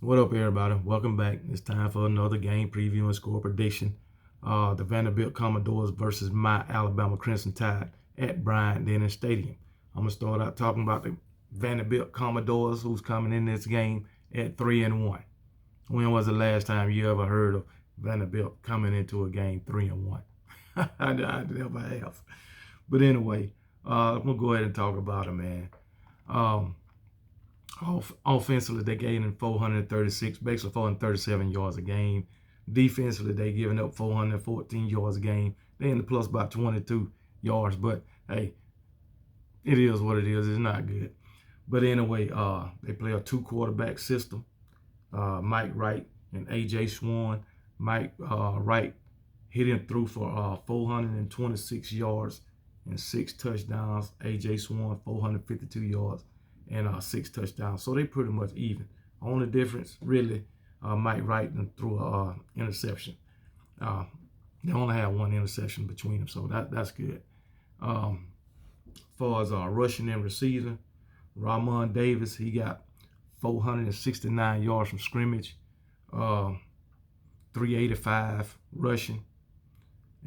What up, everybody? Welcome back. It's time for another game preview and score prediction. The Vanderbilt Commodores versus my Alabama Crimson Tide at Bryant-Denny Stadium. I'm gonna start out talking about the Vanderbilt Commodores, who's coming in this game at 3-1. When was the last time you ever heard of Vanderbilt coming into a game 3-1? I never have. But anyway, I'm gonna go ahead and talk about it, man. Um, Offensively, they gave him 436, basically 437 yards a game. Defensively, they giving up 414 yards a game. They in the plus by 22 yards, but hey, it is what it is. It's not good. But anyway, they play a two-quarterback system. Mike Wright and A.J. Swan. Mike Wright hit him through for 426 yards and 6 touchdowns. A.J. Swan, 452 yards and 6 touchdowns. So they pretty much even. Only difference, really, Mike Wright threw an interception. They only have one interception between them, so that's good. As far as rushing and receiving, Ramon Davis, he got 469 yards from scrimmage, 385 rushing,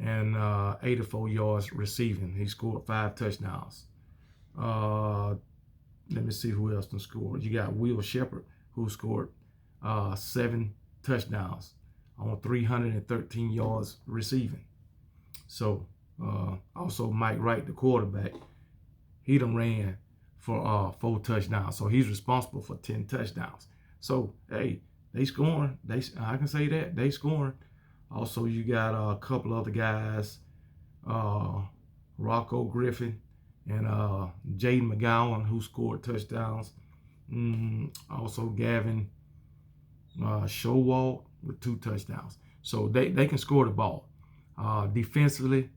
and 84 yards receiving. He scored 5 touchdowns. Let me see who else scored. You got Will Shepard, who scored 7 touchdowns on 313 yards receiving. So also Mike Wright, the quarterback, he done ran for 4 touchdowns. So he's responsible for 10 touchdowns. So hey, they scoring. I can say that they scoring. Also, you got a couple other guys, Rocco Griffin and Jaden McGowan, who scored touchdowns. Also Gavin Showalter with 2 touchdowns. So they can score the ball. Defensively,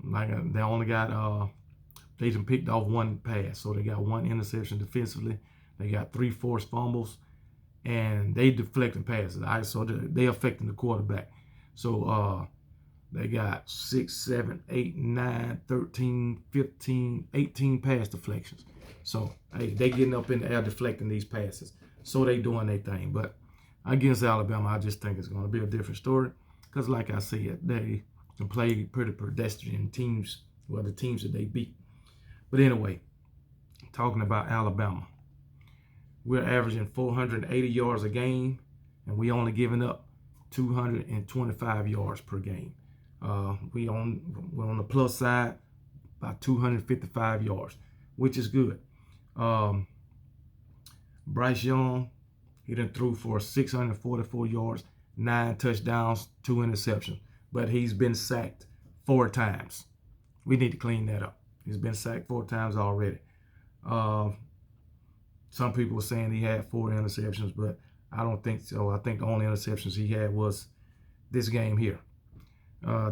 they only got they done picked off 1 pass, so they got 1 interception defensively. They got 3 forced fumbles, and they deflecting passes. So they affecting the quarterback. So they got 6, 7, 8, 9, 13, 15, 18 pass deflections. So hey, they getting up in the air deflecting these passes. So they doing their thing. But against Alabama, I just think it's going to be a different story. Because like I said, they can play pretty pedestrian teams, well, the teams that they beat. But anyway, talking about Alabama, we're averaging 480 yards a game, and we only giving up 225 yards per game. We're on the plus side by 255 yards, which is good. Bryce Young, he done threw for 644 yards, 9 touchdowns, 2 interceptions, but he's been sacked 4 times. We need to clean that up. He's been sacked 4 times already. Some people were saying he had 4 interceptions, but I don't think so. I think the only interceptions he had was this game here.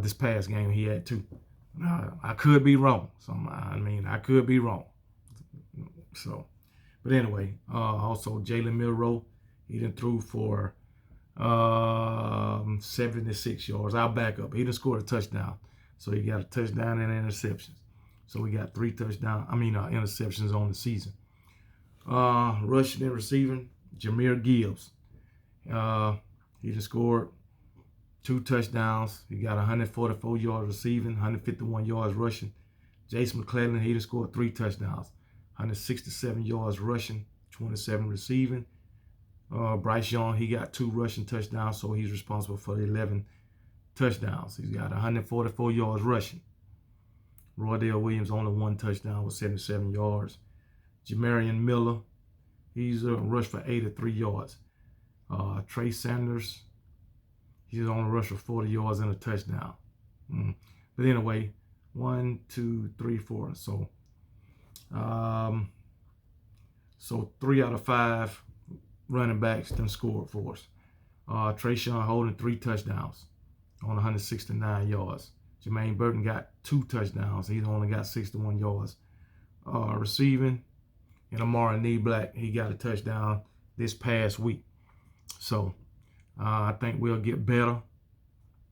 This past game he had 2. I could be wrong. I could be wrong. So, but anyway, also Jalen Milroe, he done threw for 76 yards. I'll back up. He done scored a touchdown. So he got a touchdown and interceptions. So we got 3 interceptions on the season. Rushing and receiving, Jahmyr Gibbs. He just scored 2 touchdowns. He got 144 yards receiving, 151 yards rushing. Jason McClellan, he just scored 3 touchdowns, 167 yards rushing, 27 receiving. Bryce Young, he got 2 rushing touchdowns, so he's responsible for 11 touchdowns. He's got 144 yards rushing. Roydell Williams only 1 touchdown with 77 yards. Jamarian Miller, he's rushed for 83 yards. Trey Sanders, he's on a rush for 40 yards and a touchdown. But anyway, 1, 2, 3, 4. So 3 out of 5 running backs done scored for us. Trayshawn Holden 3 touchdowns on 169 yards. Jermaine Burton got 2 touchdowns. He's only got 61 yards. Receiving, and Amari Black, he got a touchdown this past week. So I think we'll get better.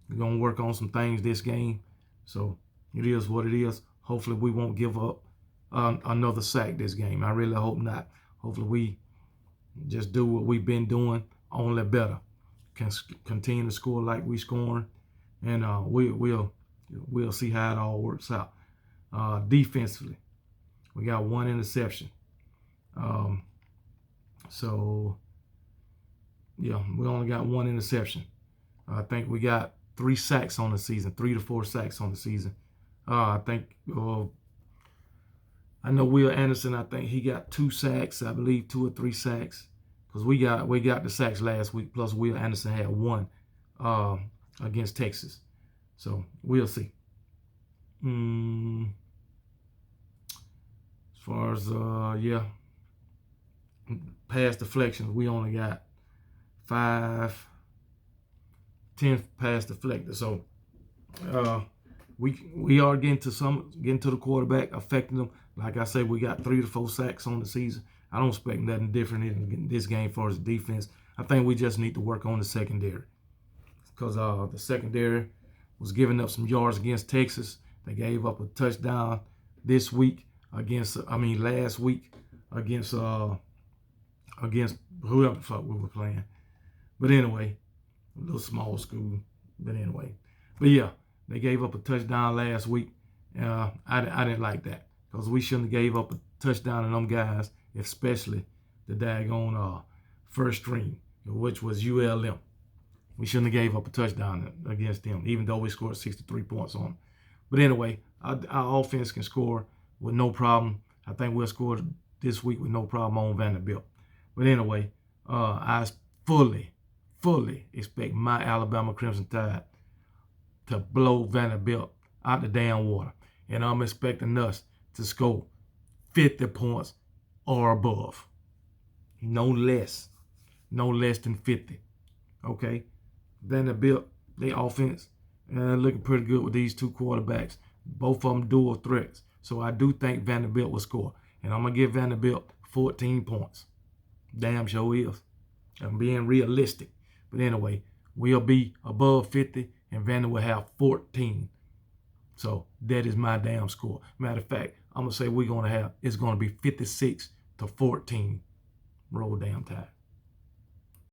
We're going to work on some things this game. So it is what it is. Hopefully we won't give up another sack this game. I really hope not. Hopefully we just do what we've been doing only better. Can continue to score like we scoring, and we'll see how it all works out. Defensively, we got one interception. So yeah, we only got one interception. I think we got 3 sacks on the season, 3 to 4 sacks on the season. I think I know Will Anderson. I think he got 2 sacks. I believe 2 or 3 sacks, because we got the sacks last week. Plus Will Anderson had 1 against Texas. So we'll see. As far as pass deflections, we only got 10 pass deflected. So we are getting to the quarterback, affecting them. Like I said, we got 3 to 4 sacks on the season. I don't expect nothing different in this game for his defense. I think we just need to work on the secondary, because the secondary was giving up some yards against Texas. They gave up a touchdown last week against whoever the fuck we were playing. But anyway, a little small school. But yeah, they gave up a touchdown last week. I didn't like that, because we shouldn't have gave up a touchdown to them guys, especially the daggone first string, which was ULM. We shouldn't have gave up a touchdown against them, even though we scored 63 points on them. But anyway, our offense can score with no problem. I think we'll score this week with no problem on Vanderbilt. But anyway, I fully expect my Alabama Crimson Tide to blow Vanderbilt out the damn water. And I'm expecting us to score 50 points or above. No less than 50. Okay? Vanderbilt, their offense, looking pretty good with these 2 quarterbacks. Both of them dual threats. So I do think Vanderbilt will score. And I'm going to give Vanderbilt 14 points. Damn sure is. I'm being realistic. But anyway, we'll be above 50 and Vanderbilt will have 14. So that is my damn score. Matter of fact, I'm going to say it's going to be 56 to 14. Roll damn Tide.